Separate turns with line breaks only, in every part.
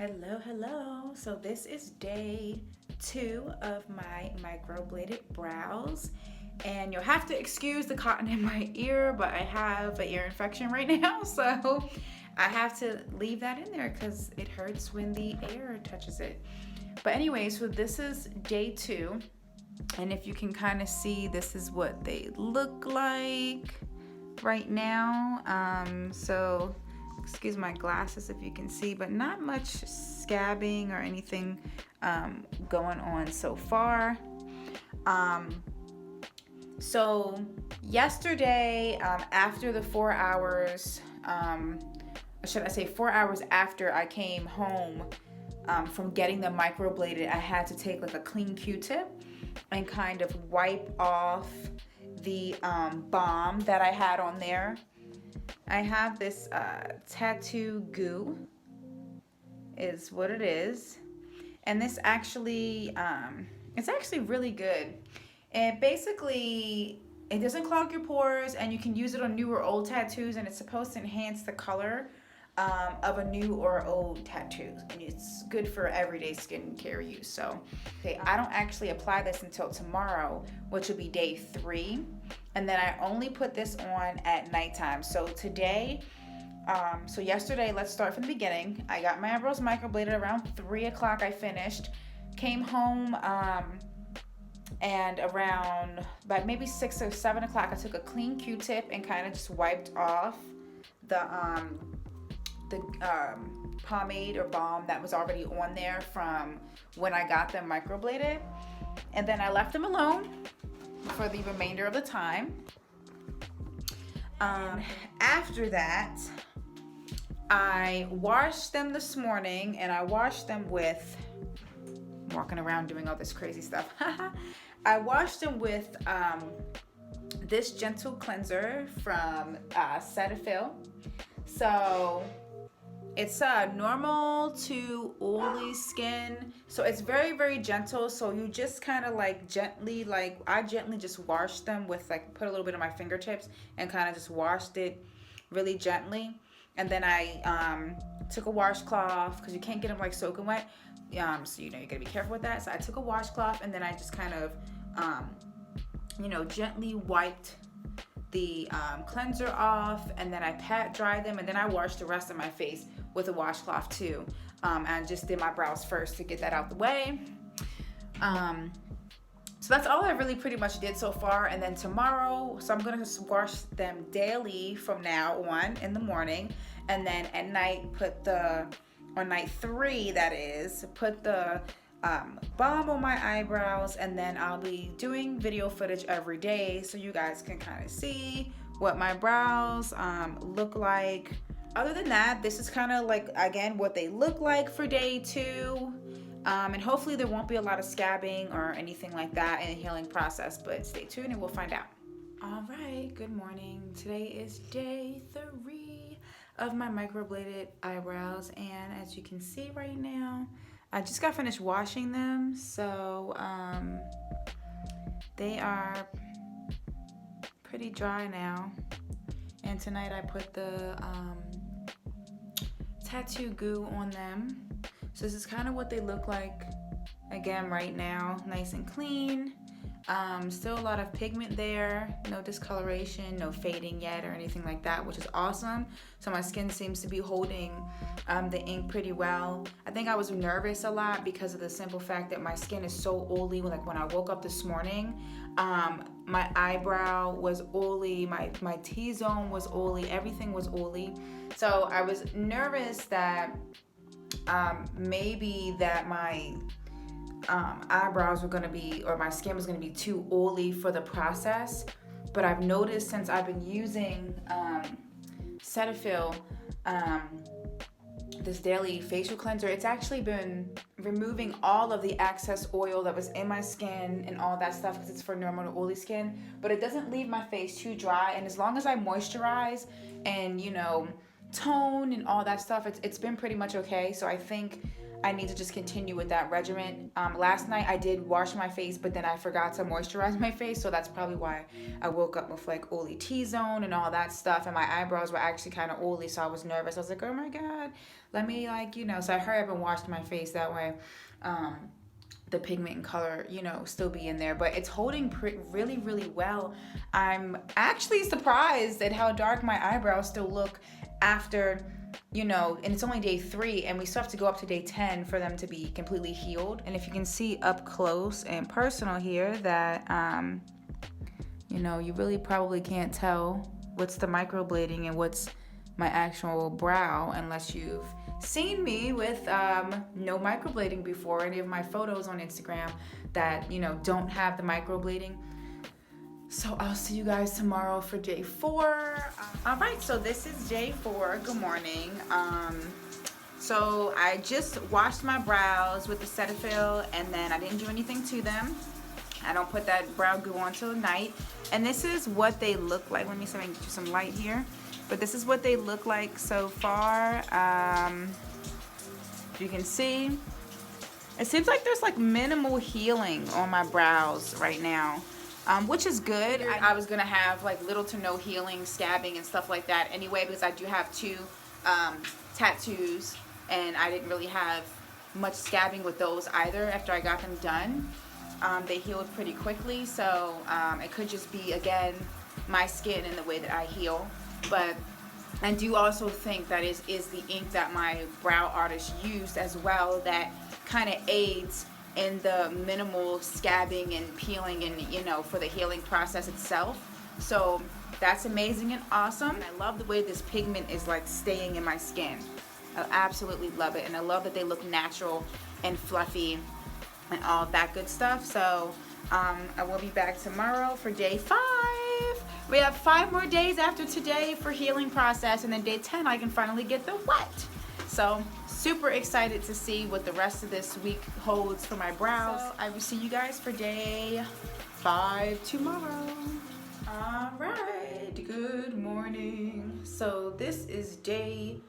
Hello, hello. So this is day 2 of my microbladed brows. And you'll have to excuse the cotton in my ear, but I have an ear infection right now, so I have to leave that in there because it hurts when the air touches it. But anyway, so this is day 2, and if you can kind of see, this is what they look like right now. So excuse my glasses if you can see, but not much scabbing or anything going on so far. So yesterday, after the 4 hours, should I say 4 hours after I came home from getting them microbladed, I had to take like a clean Q-tip and kind of wipe off the balm that I had on there. I have this tattoo goo is what it is, and this actually it's actually really good. And basically it doesn't clog your pores, and you can use it on new or old tattoos, and it's supposed to enhance the color of a new or old tattoo, and it's good for everyday skincare use. So okay, I don't actually apply this until tomorrow, which will be day 3, and then I only put this on at nighttime. So today, so yesterday, let's start from the beginning. I got my eyebrows microbladed around 3 o'clock. I finished, came home, and around by maybe 6 or 7 o'clock, I took a clean Q-tip and kind of just wiped off the pomade or balm that was already on there from when I got them microbladed, and then I left them alone for the remainder of the time. After that, I washed them this morning, and I washed them with, walking around doing all this crazy stuff. I washed them with this gentle cleanser from Cetaphil. So it's normal to oily skin, so it's very, very gentle. So you just kind of like gently, like I gently just washed them with, like, put a little bit of my fingertips and kind of just washed it really gently. And then I took a washcloth, because you can't get them like soaking wet, so you gotta be careful with that. So I took a washcloth, and then I just kind of gently wiped the cleanser off, and then I pat dry them, and then I washed the rest of my face with a washcloth too. And just did my brows first to get that out the way. So that's all I really pretty much did so far. And then tomorrow, so I'm gonna wash them daily from now on in the morning, and then at night on night 3, that is, put the balm on my eyebrows, and then I'll be doing video footage every day so you guys can kind of see what my brows look like. Other than that, this is kind of like, again, what they look like for day 2. And hopefully there won't be a lot of scabbing or anything like that in the healing process, but stay tuned and we'll find out. All right, good morning. Today is day 3 of my microbladed eyebrows, and as you can see right now, I just got finished washing them, so they are pretty dry now. And tonight I put the tattoo goo on them. So this is kind of what they look like, again, right now, nice and clean. Still a lot of pigment there, no discoloration, no fading yet or anything like that, which is awesome. So my skin seems to be holding the ink pretty well. I think I was nervous a lot because of the simple fact that my skin is so oily. Like when I woke up this morning, my eyebrow was oily, my T-zone was oily, everything was oily. So I was nervous that maybe that my eyebrows were gonna be, or my skin was gonna be too oily for the process. But I've noticed since I've been using Cetaphil, this daily facial cleanser, it's actually been removing all of the excess oil that was in my skin and all that stuff, because it's for normal to oily skin, but it doesn't leave my face too dry. And as long as I moisturize and tone and all that stuff, it's been pretty much okay. So I think I need to just continue with that regimen. Last night I did wash my face, but then I forgot to moisturize my face, so that's probably why I woke up with like oily T-zone and all that stuff, and my eyebrows were actually kind of oily, so I was nervous. I was like, oh my god, let me like, you know, so I hurried up and washed my face that way. The pigment and color, you know, still be in there, but it's holding really, really well. I'm actually surprised at how dark my eyebrows still look after, you know, and it's only day 3, and we still have to go up to day 10 for them to be completely healed. And if you can see up close and personal here that, you know, you really probably can't tell what's the microblading and what's my actual brow unless you've seen me with no microblading before, any of my photos on Instagram that, you know, don't have the microblading. So I'll see you guys tomorrow for day 4. All right, so this is day 4. Good morning. So I just washed my brows with the Cetaphil, and then I didn't do anything to them. I don't put that brow glue on till night. And this is what they look like. Let me see if I can get you some light here. But this is what they look like so far. You can see, it seems like there's like minimal healing on my brows right now, which is good. I was gonna have like little to no healing, scabbing and stuff like that anyway, because I do have 2 tattoos, and I didn't really have much scabbing with those either after I got them done. They healed pretty quickly, so it could just be, again, my skin and the way that I heal. But I do also think that is the ink that my brow artist used as well that kind of aids in the minimal scabbing and peeling and, you know, for the healing process itself. So that's amazing and awesome. And I love the way this pigment is like staying in my skin. I absolutely love it, and I love that they look natural and fluffy and all of that good stuff. So I will be back tomorrow for day 5. We have 5 more days after today for healing process, and then day 10 I can finally get the wet. So super excited to see what the rest of this week holds for my brows. So I will see you guys for day 5 tomorrow. All right, good morning. So this is day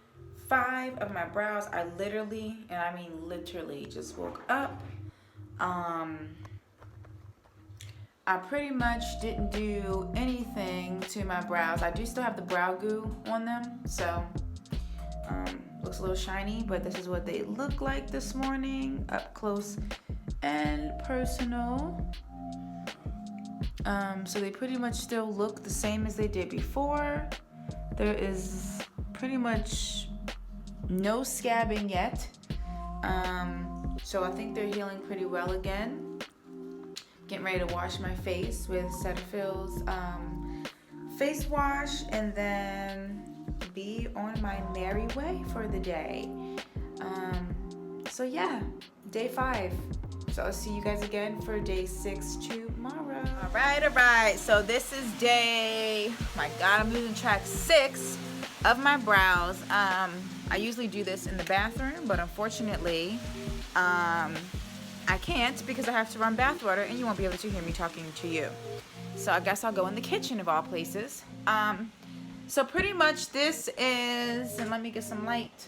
5 of my brows. I literally, and I mean literally, just woke up. I pretty much didn't do anything to my brows. I do still have the brow goo on them, so looks a little shiny, but this is what they look like this morning, up close and personal. So they pretty much still look the same as they did before. There is pretty much no scabbing yet. So I think they're healing pretty well again. Getting ready to wash my face with Cetaphil's face wash, and then be on my merry way for the day. So yeah, day 5. So I'll see you guys again for day 6 tomorrow. All right. So this is day, my God, I'm losing track, 6 of my brows. I usually do this in the bathroom, but unfortunately, I can't because I have to run bath water, and you won't be able to hear me talking to you. So I guess I'll go in the kitchen of all places. So pretty much this is, and let me get some light.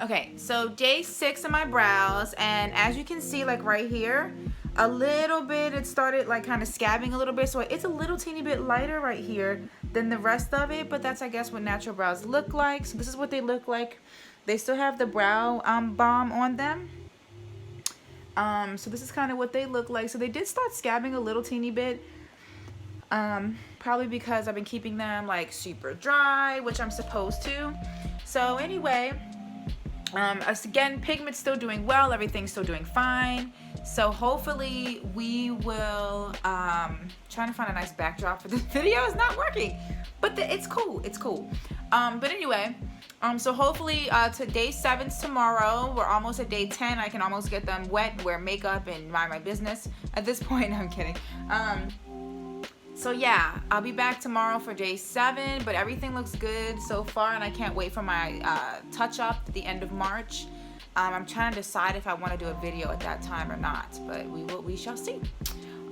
Okay, so day 6 of my brows, and as you can see, like right here, a little bit, it started like kind of scabbing a little bit, so it's a little teeny bit lighter right here than the rest of it, but that's, I guess, what natural brows look like. So this is what they look like. They still have the brow balm on them. So this is kind of what they look like. So they did start scabbing a little teeny bit. Probably because I've been keeping them like super dry, which I'm supposed to. So anyway, again, pigment's still doing well. Everything's still doing fine. So hopefully we will, trying to find a nice backdrop for this video is not working, but it's cool. It's cool. But anyway, so hopefully to day 7's tomorrow. We're almost at day 10. I can almost get them wet, wear makeup, and mind my business. At this point, I'm kidding. So yeah, I'll be back tomorrow for day 7, but everything looks good so far, and I can't wait for my touch-up at the end of March. I'm trying to decide if I want to do a video at that time or not, but we shall see.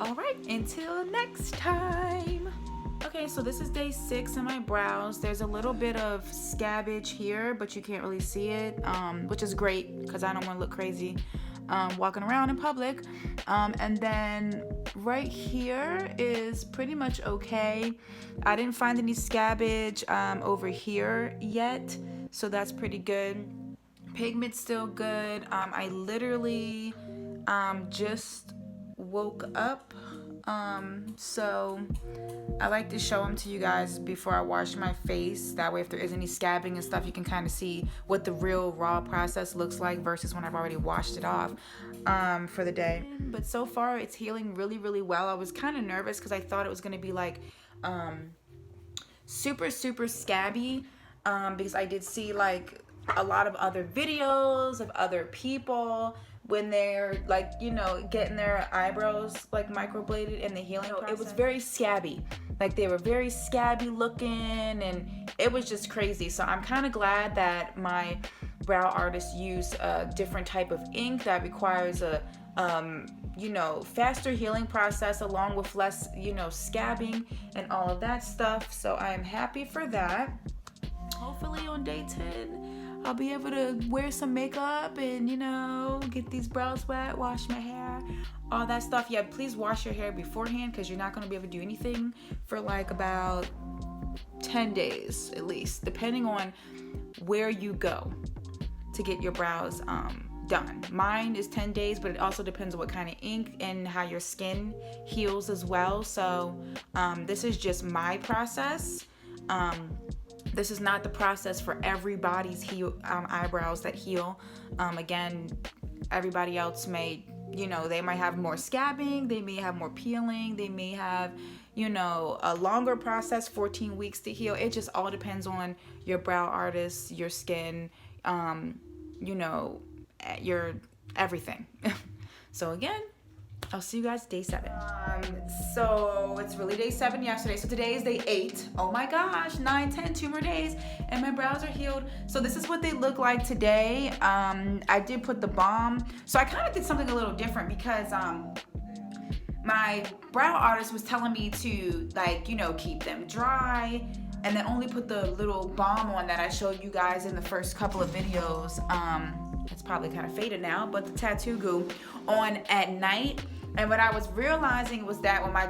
All right, until next time. Okay, so this is day 6 in my brows. There's a little bit of scabbage here, but you can't really see it, which is great because I don't want to look crazy walking around in public. And then right here is pretty much okay. I didn't find any scabbage over here yet, so that's pretty good. Pigment's still good. I literally just woke up, so I like to show them to you guys before I wash my face. That way if there is any scabbing and stuff, you can kind of see what the real raw process looks like versus when I've already washed it off for the day. But so far it's healing really, really well. I was kind of nervous because I thought it was going to be like super, super scabby because I did see like a lot of other videos of other people when they're like, you know, getting their eyebrows like microbladed in the healing process. It was very scabby. Like they were very scabby looking and it was just crazy. So I'm kind of glad that my brow artist used a different type of ink that requires a you know, faster healing process along with less, you know, scabbing and all of that stuff. So I am happy for that. Hopefully on day 10 I'll be able to wear some makeup and, you know, get these brows wet, wash my hair, all that stuff. Yeah, please wash your hair beforehand because you're not going to be able to do anything for like about 10 days at least, depending on where you go to get your brows done. Mine is 10 days, but it also depends on what kind of ink and how your skin heals as well. So this is just my process. This is not the process for everybody's eyebrows that heal. Again, everybody else may, you know, they might have more scabbing, they may have more peeling, they may have, you know, a longer process, 14 weeks to heal. It just all depends on your brow artist, your skin, you know, your everything. So again, I'll see you guys day 7. So it's really day 7 yesterday. So today is day 8. Oh my gosh, 9, 10, 2 more days, and my brows are healed. So this is what they look like today. I did put the balm. So I kind of did something a little different because my brow artist was telling me to, like, you know, keep them dry and then only put the little balm on that I showed you guys in the first couple of videos. It's probably kind of faded now, but the tattoo goo on at night. And what I was realizing was that when my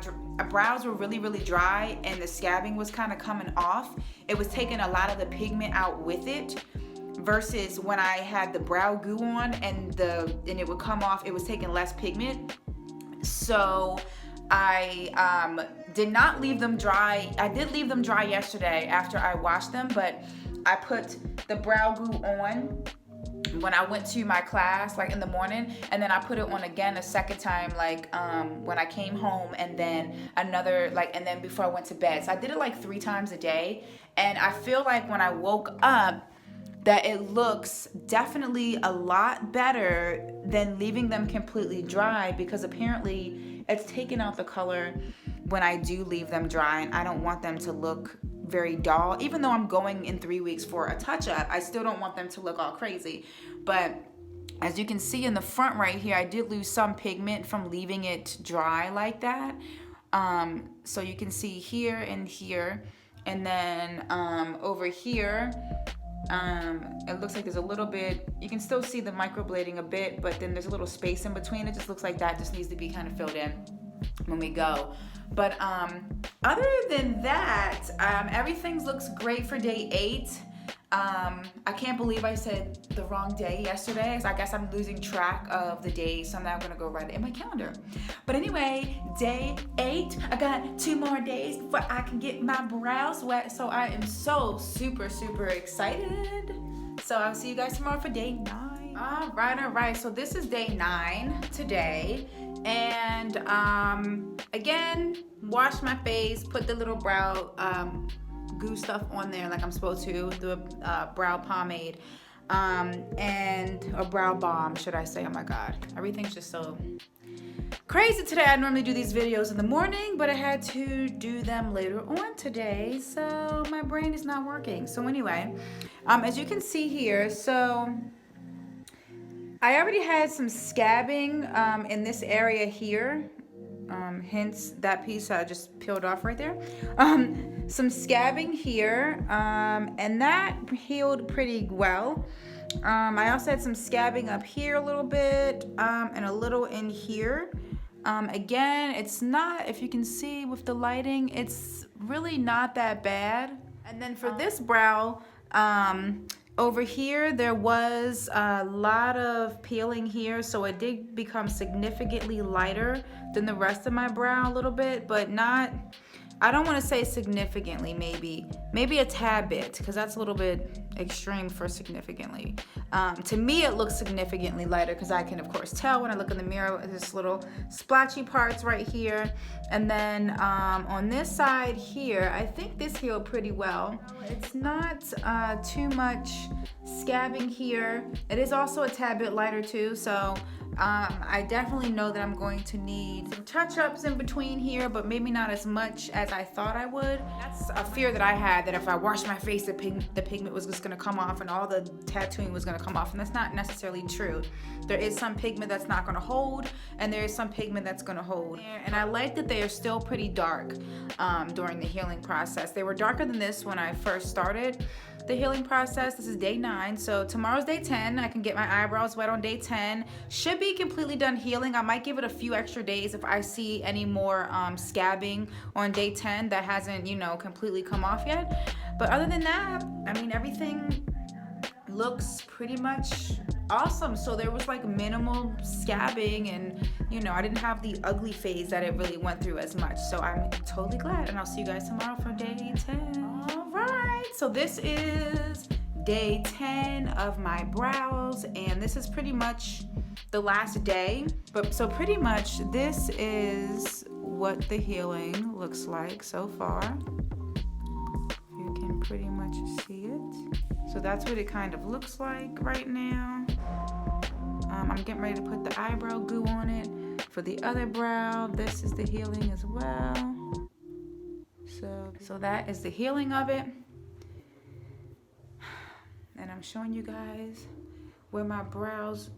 brows were really, really dry and the scabbing was kind of coming off, it was taking a lot of the pigment out with it, versus when I had the brow goo on and it would come off, it was taking less pigment. So I did not leave them dry. I did leave them dry yesterday after I washed them, but I put the brow goo on when I went to my class, like in the morning, and then I put it on again a second time, like when I came home, and then another, like, and then before I went to bed. So I did it like 3 times a day, and I feel like when I woke up that it looks definitely a lot better than leaving them completely dry, because apparently it's taking out the color when I do leave them dry, and I don't want them to look very dull. Even though I'm going in 3 weeks for a touch-up, I still don't want them to look all crazy. But as you can see in the front right here, I did lose some pigment from leaving it dry like that. So you can see here and here, and then over here, it looks like there's a little bit, you can still see the microblading a bit, but then there's a little space in between. It just looks like that just needs to be kind of filled in when we go. But other than that, everything looks great for day 8. I can't believe I said the wrong day yesterday. So I guess I'm losing track of the days, so now I'm gonna go write it in my calendar. But anyway, day 8, I got 2 more days before I can get my brows wet. So I am so super, super excited. So I'll see you guys tomorrow for day 9. All right. So this is day 9 today. And again, wash my face, put the little brow goo stuff on there like I'm supposed to, the brow pomade, and a brow balm, should I say. Oh my god, everything's just so crazy today. I normally do these videos in the morning, but I had to do them later on today, so my brain is not working. So anyway, as you can see here, so I already had some scabbing in this area here, hence that piece I just peeled off right there. Some scabbing here, and that healed pretty well. I also had some scabbing up here a little bit, and a little in here. Again, it's not, if you can see with the lighting, it's really not that bad. And then for this brow, over here, there was a lot of peeling here, so it did become significantly lighter than the rest of my brow a little bit, but not, I don't want to say significantly, maybe a tad bit, because that's a little bit extreme for significantly. To me, it looks significantly lighter because I can, of course, tell when I look in the mirror. There's little splotchy parts right here. And then on this side here, I think this healed pretty well. It's not too much scabbing here. It is also a tad bit lighter too, so I definitely know that I'm going to need some touch-ups in between here, but maybe not as much as I thought I would. That's a fear that I had, that if I washed my face, the pigment was just gonna come off and all the tattooing was gonna come off, and that's not necessarily true. There is some pigment that's not gonna hold, and there is some pigment that's gonna hold. And I like that they are still pretty dark during the healing process. They were darker than this when I first started the healing process. This is day 9, so tomorrow's day 10. I can get my eyebrows wet on day 10. Should be completely done healing. I might give it a few extra days if I see any more scabbing on day 10 that hasn't, you know, completely come off yet. But other than that, I mean, everything looks pretty much awesome. So there was like minimal scabbing, and you know, I didn't have the ugly phase that it really went through as much. So I'm totally glad, and I'll see you guys tomorrow for day 10. All right, so this is day 10 of my brows, and this is pretty much the last day. But so pretty much this is what the healing looks like so far. You can pretty much see it. So that's what it kind of looks like right now. I'm getting ready to put the eyebrow goo on it for the other brow. This is the healing as well. So that is the healing of it. And I'm showing you guys where my brows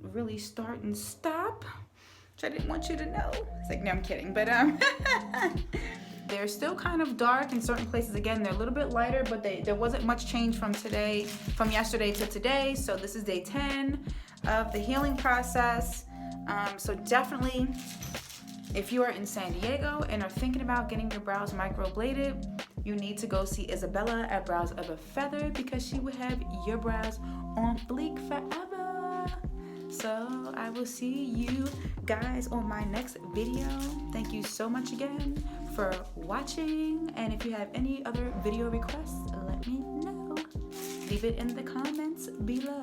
really start and stop, which I didn't want you to know. It's like, no, I'm kidding, but they're still kind of dark in certain places. Again, they're a little bit lighter, but there wasn't much change from yesterday to today. So this is day 10 of the healing process. So definitely, if you are in San Diego and are thinking about getting your brows microbladed, you need to go see Izabela at Brows of a Feather, because she will have your brows on fleek forever. So I will see you guys on my next video. Thank you so much again for watching. And if you have any other video requests, let me know. Leave it in the comments below.